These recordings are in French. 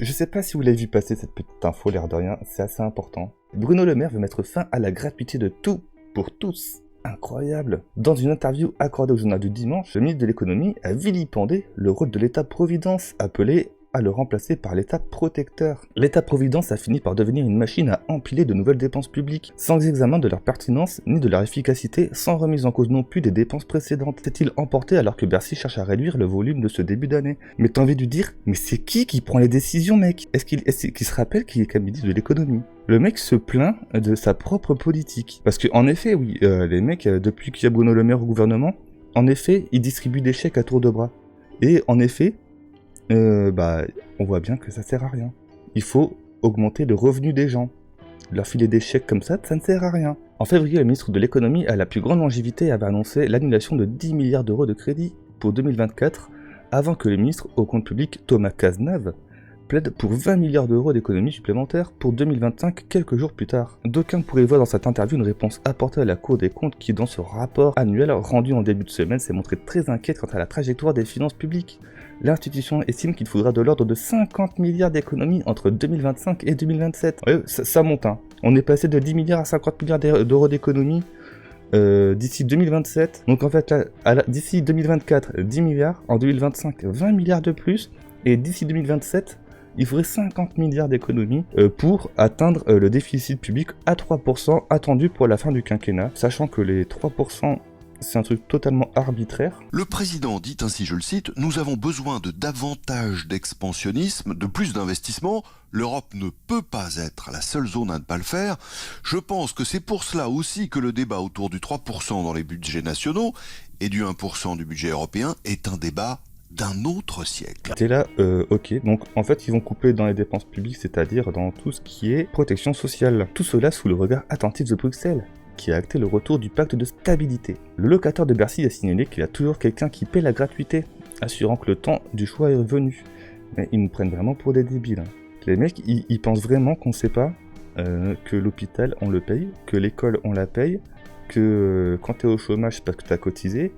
Je sais pas si vous l'avez vu passer cette petite info, l'air de rien, c'est assez important. Bruno Le Maire veut mettre fin à la gratuité de tout, pour tous. Incroyable. Dans une interview accordée au journal du dimanche, le ministre de l'économie a vilipendé le rôle de l'État-providence, appelé à le remplacer par l'État-protecteur. L'État-providence a fini par devenir une machine à empiler de nouvelles dépenses publiques, sans examen de leur pertinence ni de leur efficacité, sans remise en cause non plus des dépenses précédentes. S'est-il emporté alors que Bercy cherche à réduire le volume de ce début d'année? Mais t'as envie de dire, mais c'est qui prend les décisions, mec? Est-ce qu'il se rappelle qu'il est comme ministre de l'économie? Le mec se plaint de sa propre politique. Parce que en effet, oui, les mecs, depuis qu'il y a Bruno Le Maire au gouvernement, en effet, ils distribuent des chèques à tour de bras. Et en effet, on voit bien que ça sert à rien. Il faut augmenter le revenu des gens. Leur filer des chèques comme ça ne sert à rien. En février, le ministre de l'économie à la plus grande longévité avait annoncé l'annulation de 10 milliards d'euros de crédit pour 2024, avant que le ministre au compte public Thomas Cazenave plaide pour 20 milliards d'euros d'économies supplémentaires pour 2025 quelques jours plus tard. D'aucuns pourraient voir dans cette interview une réponse apportée à la Cour des comptes qui, dans ce rapport annuel rendu en début de semaine, s'est montrée très inquiète quant à la trajectoire des finances publiques. L'institution estime qu'il faudra de l'ordre de 50 milliards d'économies entre 2025 et 2027. Ouais, ça monte, hein. On est passé de 10 milliards à 50 milliards d'euros d'économies d'ici 2027. Donc en fait, d'ici 2024, 10 milliards. En 2025, 20 milliards de plus. Et d'ici 2027, il faudrait 50 milliards d'économies pour atteindre le déficit public à 3% attendu pour la fin du quinquennat. Sachant que les 3%... c'est un truc totalement arbitraire. Le président dit ainsi, je le cite, « Nous avons besoin de davantage d'expansionnisme, de plus d'investissement. L'Europe ne peut pas être la seule zone à ne pas le faire. Je pense que c'est pour cela aussi que le débat autour du 3% dans les budgets nationaux et du 1% du budget européen est un débat d'un autre siècle. » T'es là, ok. Donc en fait, ils vont couper dans les dépenses publiques, c'est-à-dire dans tout ce qui est protection sociale. Tout cela sous le regard attentif de Bruxelles, qui a acté le retour du pacte de stabilité. Le locataire de Bercy a signalé qu'il y a toujours quelqu'un qui paie la gratuité, assurant que le temps du choix est venu. Mais ils nous prennent vraiment pour des débiles. Les mecs, ils pensent vraiment qu'on sait pas que l'hôpital, on le paye, que l'école, on la paye, que quand t'es au chômage, c'est parce que t'as cotisé,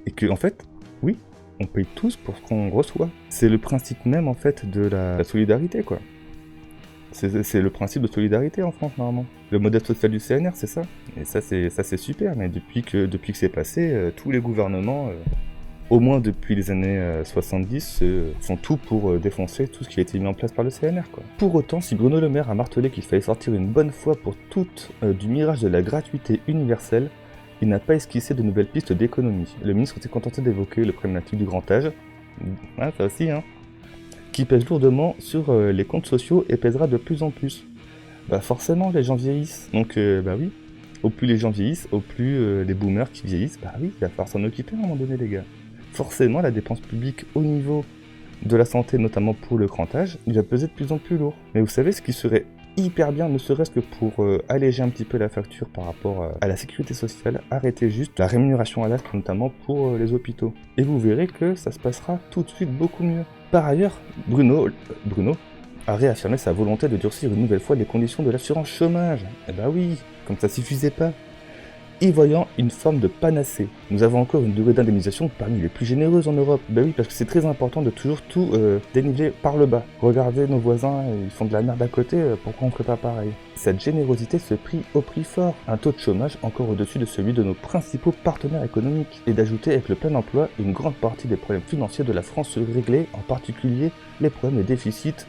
et que, en fait, oui, on paye tous pour ce qu'on reçoit. C'est le principe même, en fait, de la solidarité, quoi. C'est le principe de solidarité en France, normalement. Le modèle social du CNR, c'est ça. Et ça, c'est super, mais depuis que c'est passé, tous les gouvernements, au moins depuis les années 70, font tout pour défoncer tout ce qui a été mis en place par le CNR, quoi. Pour autant, si Bruno Le Maire a martelé qu'il fallait sortir une bonne fois pour toutes du mirage de la gratuité universelle, il n'a pas esquissé de nouvelles pistes d'économie. Le ministre s'est contenté d'évoquer le problématique du grand âge. Ah, ça aussi, hein. Qui pèse lourdement sur les comptes sociaux et pèsera de plus en plus. Bah forcément, les gens vieillissent. Donc, bah oui, au plus les gens vieillissent, au plus les boomers qui vieillissent, bah oui, il va falloir s'en occuper à un moment donné, les gars. Forcément, la dépense publique au niveau de la santé, notamment pour le grand âge, il va peser de plus en plus lourd. Mais vous savez ce qui serait hyper bien, ne serait-ce que pour alléger un petit peu la facture par rapport à la sécurité sociale, arrêter juste la rémunération à l'acte, notamment pour les hôpitaux. Et vous verrez que ça se passera tout de suite beaucoup mieux. Par ailleurs, Bruno a réaffirmé sa volonté de durcir une nouvelle fois les conditions de l'assurance chômage. Eh bah oui, comme ça suffisait pas. Y voyant une forme de panacée. Nous avons encore une durée d'indemnisation parmi les plus généreuses en Europe. Bah oui, parce que c'est très important de toujours tout déniveler par le bas. Regardez nos voisins, ils font de la merde à côté, pourquoi on ferait pas pareil? Cette générosité se prie au prix fort. Un taux de chômage encore au-dessus de celui de nos principaux partenaires économiques. Et d'ajouter avec le plein emploi, une grande partie des problèmes financiers de la France se régler, en particulier les problèmes de déficit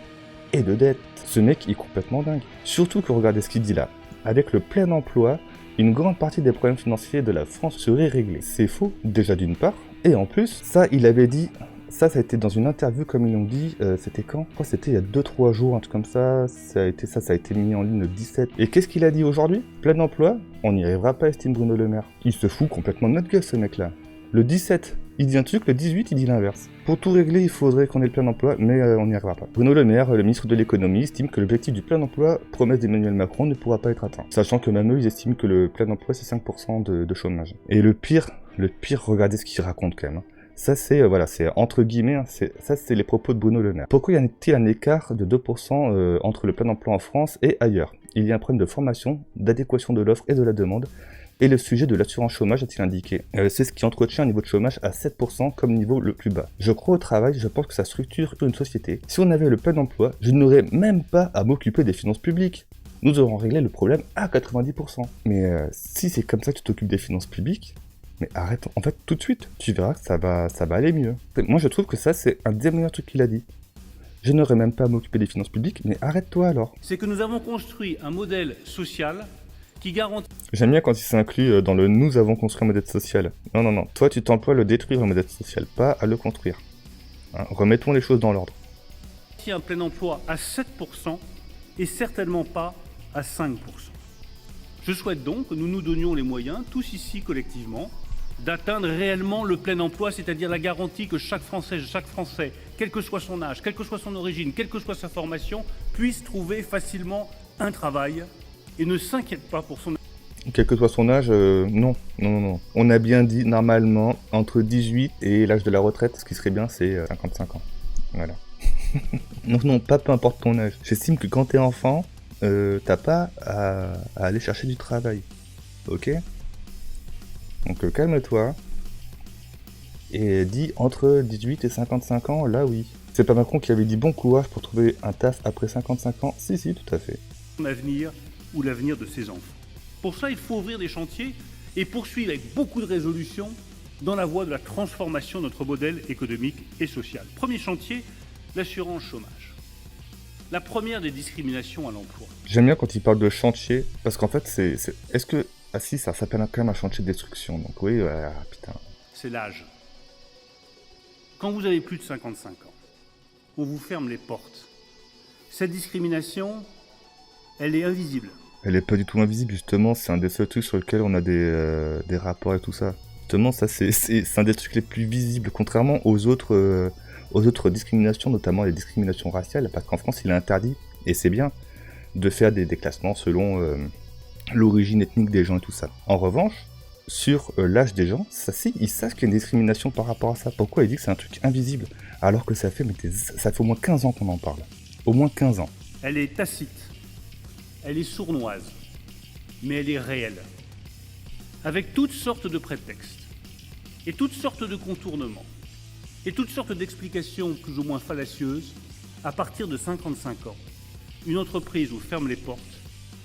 et de dette. Ce mec est complètement dingue. Surtout que regardez ce qu'il dit là. Avec le plein emploi, une grande partie des problèmes financiers de la France serait réglée. C'est faux, déjà d'une part, et en plus, ça il avait dit, ça a été dans une interview comme ils l'ont dit, c'était quand? Je crois que c'était il y a 2-3 jours, un truc comme ça, ça a été mis en ligne le 17. Et qu'est-ce qu'il a dit aujourd'hui? Plein emploi, on n'y arrivera pas, estime Bruno Le Maire. Il se fout complètement de notre gueule ce mec là. Le 17, il dit un truc, le 18, il dit l'inverse. Pour tout régler, il faudrait qu'on ait le plein emploi, mais on n'y arrivera pas. Bruno Le Maire, le ministre de l'économie, estime que l'objectif du plein emploi, promesse d'Emmanuel Macron, ne pourra pas être atteint. Sachant que même eux, ils estiment que le plein emploi, c'est 5% de chômage. Et le pire, regardez ce qu'il raconte quand même. Ça, c'est, c'est entre guillemets, hein, ça, c'est les propos de Bruno Le Maire. Pourquoi y a-t-il un écart de 2% entre le plein emploi en France et ailleurs? Il y a un problème de formation, d'adéquation de l'offre et de la demande, Et le sujet de l'assurance chômage a-t-il indiqué c'est ce qui entretient un niveau de chômage à 7% comme niveau le plus bas. Je crois au travail, je pense que ça structure une société. Si on avait le plein emploi, je n'aurais même pas à m'occuper des finances publiques. Nous aurons réglé le problème à 90%. Mais si c'est comme ça que tu t'occupes des finances publiques, mais arrête, en fait, tout de suite, tu verras que ça va aller mieux. Moi, je trouve que ça, c'est un des meilleurs trucs qu'il a dit. Je n'aurais même pas à m'occuper des finances publiques, mais arrête-toi alors. C'est que nous avons construit un modèle social qui garantit... J'aime bien quand il s'inclut dans le « nous avons construit un modèle social ». Non, toi, tu t'emploies à le détruire, le modèle social, pas à le construire. Hein, remettons les choses dans l'ordre. un plein emploi à 7% et certainement pas à 5%. Je souhaite donc que nous nous donnions les moyens, tous ici collectivement, d'atteindre réellement le plein emploi, c'est-à-dire la garantie que chaque Français, quel que soit son âge, quelle que soit son origine, quelle que soit sa formation, puisse trouver facilement un travail et ne s'inquiète pas pour son... Quel que soit son âge, non. On a bien dit, normalement, entre 18 et l'âge de la retraite, ce qui serait bien, c'est 55 ans. Voilà. Non, pas peu importe ton âge. J'estime que quand t'es enfant, t'as pas à aller chercher du travail. Ok ? Donc calme-toi. Et dis entre 18 et 55 ans, là oui. C'est pas Macron qui avait dit bon courage pour trouver un taf après 55 ans ? Si, tout à fait. Son avenir ou l'avenir de ses enfants. Pour ça, il faut ouvrir des chantiers et poursuivre avec beaucoup de résolution dans la voie de la transformation de notre modèle économique et social. Premier chantier, l'assurance chômage. La première des discriminations à l'emploi. J'aime bien quand il parle de chantier, parce qu'en fait, est-ce que... Ah si, ça s'appelle quand même un chantier de destruction, donc oui, putain. C'est l'âge. Quand vous avez plus de 55 ans, on vous ferme les portes. Cette discrimination, elle est invisible. Elle est pas du tout invisible, justement, c'est un des seuls trucs sur lesquels on a des rapports et tout ça. Justement, ça, c'est un des trucs les plus visibles, contrairement aux autres discriminations, notamment les discriminations raciales, parce qu'en France, il est interdit, et c'est bien, de faire des classements selon l'origine ethnique des gens et tout ça. En revanche, sur l'âge des gens, ça si, ils savent qu'il y a une discrimination par rapport à ça. Pourquoi il dit que c'est un truc invisible, alors que ça fait au moins 15 ans qu'on en parle. Au moins 15 ans. Elle est tacite. Elle est sournoise, mais elle est réelle, avec toutes sortes de prétextes, et toutes sortes de contournements, et toutes sortes d'explications plus ou moins fallacieuses. À partir de 55 ans, une entreprise vous ferme les portes,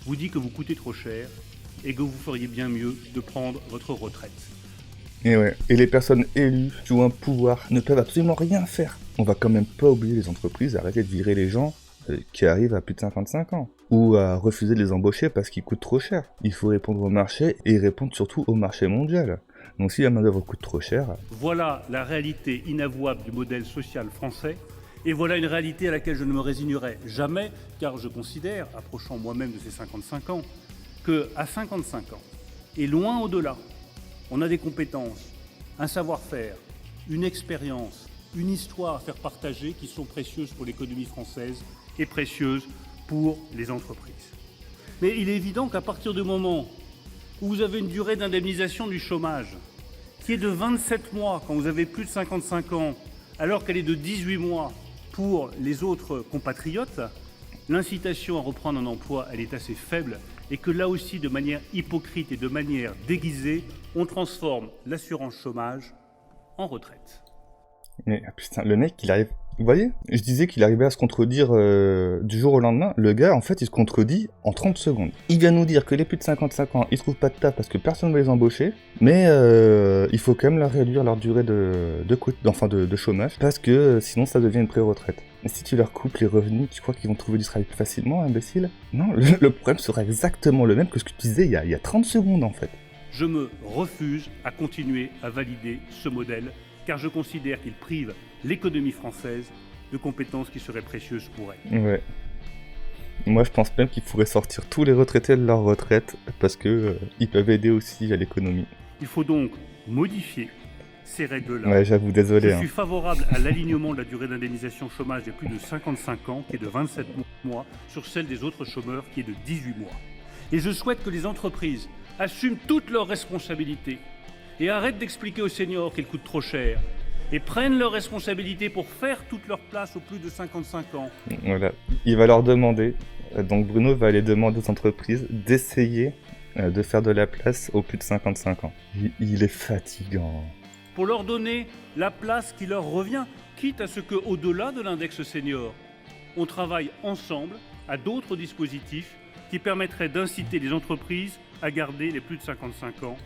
vous dit que vous coûtez trop cher, et que vous feriez bien mieux de prendre votre retraite. Et ouais, et les personnes élues qui ont un pouvoir ne peuvent absolument rien faire. On va quand même pas oublier les entreprises, arrêter de virer les gens qui arrivent à plus de 55 ans, ou à refuser de les embaucher parce qu'ils coûtent trop cher. Il faut répondre au marché, et répondre surtout au marché mondial. Donc si la main-d'œuvre coûte trop cher... Voilà la réalité inavouable du modèle social français, et voilà une réalité à laquelle je ne me résignerai jamais, car je considère, approchant moi-même de ces 55 ans, qu'à 55 ans, et loin au-delà, on a des compétences, un savoir-faire, une expérience, une histoire à faire partager qui sont précieuses pour l'économie française et précieuses pour les entreprises. Mais il est évident qu'à partir du moment où vous avez une durée d'indemnisation du chômage qui est de 27 mois quand vous avez plus de 55 ans, alors qu'elle est de 18 mois pour les autres compatriotes, l'incitation à reprendre un emploi, elle est assez faible, et que là aussi, de manière hypocrite et de manière déguisée, on transforme l'assurance chômage en retraite. Mais putain, le mec, il arrive... Vous voyez ? Je disais qu'il arrivait à se contredire du jour au lendemain. Le gars, en fait, il se contredit en 30 secondes. Il vient nous dire que les plus de 55 ans, ils trouvent pas de taf parce que personne ne va les embaucher, mais il faut quand même leur réduire leur durée de chômage, parce que sinon ça devient une pré-retraite. Et si tu leur coupes les revenus, tu crois qu'ils vont trouver du travail plus facilement, imbécile ? Non, le problème sera exactement le même que ce que tu disais il y a 30 secondes, en fait. Je me refuse à continuer à valider ce modèle, car je considère qu'il prive l'économie française de compétences qui seraient précieuses pour elle. Ouais. Moi, je pense même qu'il faudrait sortir tous les retraités de leur retraite, parce que ils peuvent aider aussi à l'économie. Il faut donc modifier ces règles-là. Ouais, j'avoue, désolé. Je suis favorable à l'alignement de la durée d'indemnisation chômage des plus de 55 ans, qui est de 27 mois, sur celle des autres chômeurs, qui est de 18 mois. Et je souhaite que les entreprises assument toutes leurs responsabilités et arrêtent d'expliquer aux seniors qu'ils coûtent trop cher, et prennent leurs responsabilités pour faire toute leur place aux plus de 55 ans. Voilà, il va leur demander, donc Bruno va aller demander aux entreprises d'essayer de faire de la place aux plus de 55 ans. Il est fatigant. Pour leur donner la place qui leur revient, quitte à ce qu'au-delà de l'index senior, on travaille ensemble à d'autres dispositifs qui permettraient d'inciter les entreprises à garder les plus de 55 ans.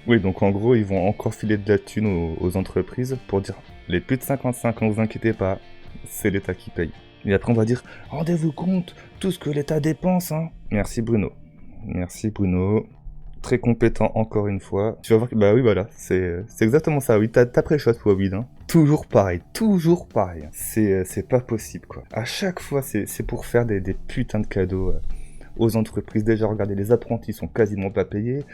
Oui, donc en gros, ils vont encore filer de la thune aux entreprises pour dire les plus de 55 ans, vous inquiétez pas, c'est l'État qui paye. Et après, on va dire rendez-vous compte, tout ce que l'État dépense, hein. Merci Bruno. Merci Bruno. Très compétent encore une fois. Tu vas voir que, bah oui, voilà, c'est exactement ça. Oui, t'as pré-shot, Wawid, hein. Toujours pareil. C'est pas possible, quoi. À chaque fois, c'est pour faire des putains de cadeaux aux entreprises. Déjà, regardez, les apprentis sont quasiment pas payés.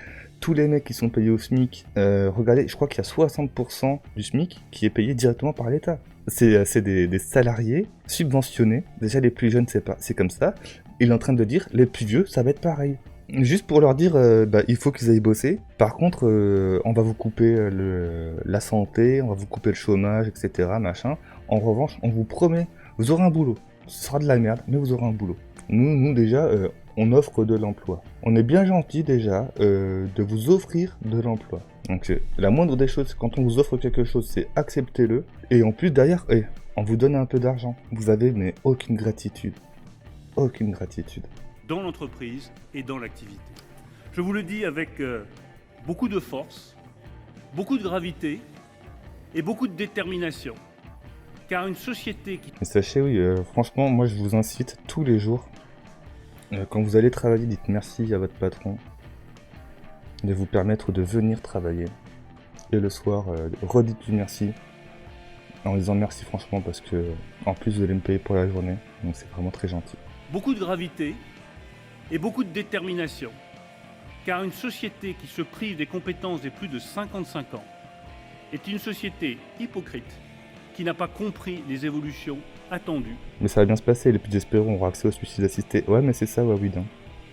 Tous les mecs qui sont payés au SMIC, regardez, je crois qu'il y a 60% du SMIC qui est payé directement par l'État. C'est des salariés subventionnés. Déjà, les plus jeunes, c'est comme ça. Il est en train de dire, les plus vieux, ça va être pareil. Juste pour leur dire, il faut qu'ils aillent bosser. Par contre, on va vous couper la santé, on va vous couper le chômage, etc. Machin. En revanche, on vous promet, vous aurez un boulot. Ce sera de la merde, mais vous aurez un boulot. Nous déjà, on offre de l'emploi. On est bien gentil déjà de vous offrir de l'emploi. Donc la moindre des choses, quand on vous offre quelque chose, c'est acceptez-le. Et en plus derrière, on vous donne un peu d'argent. Vous avez mais aucune gratitude. Aucune gratitude. Dans l'entreprise et dans l'activité. Je vous le dis avec beaucoup de force, beaucoup de gravité et beaucoup de détermination. Car une société qui... Mais sachez, oui, franchement, moi je vous incite tous les jours, quand vous allez travailler, dites merci à votre patron de vous permettre de venir travailler. Et le soir, redites-lui merci en disant merci franchement parce que en plus vous allez me payer pour la journée, donc c'est vraiment très gentil. Beaucoup de gravité et beaucoup de détermination, car une société qui se prive des compétences des plus de 55 ans est une société hypocrite qui n'a pas compris les évolutions attendues. Mais ça va bien se passer, les plus désespérés auront accès au suicide assisté. Ouais, mais c'est ça, Wawid.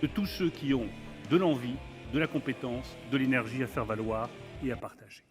De tous ceux qui ont de l'envie, de la compétence, de l'énergie à faire valoir et à partager.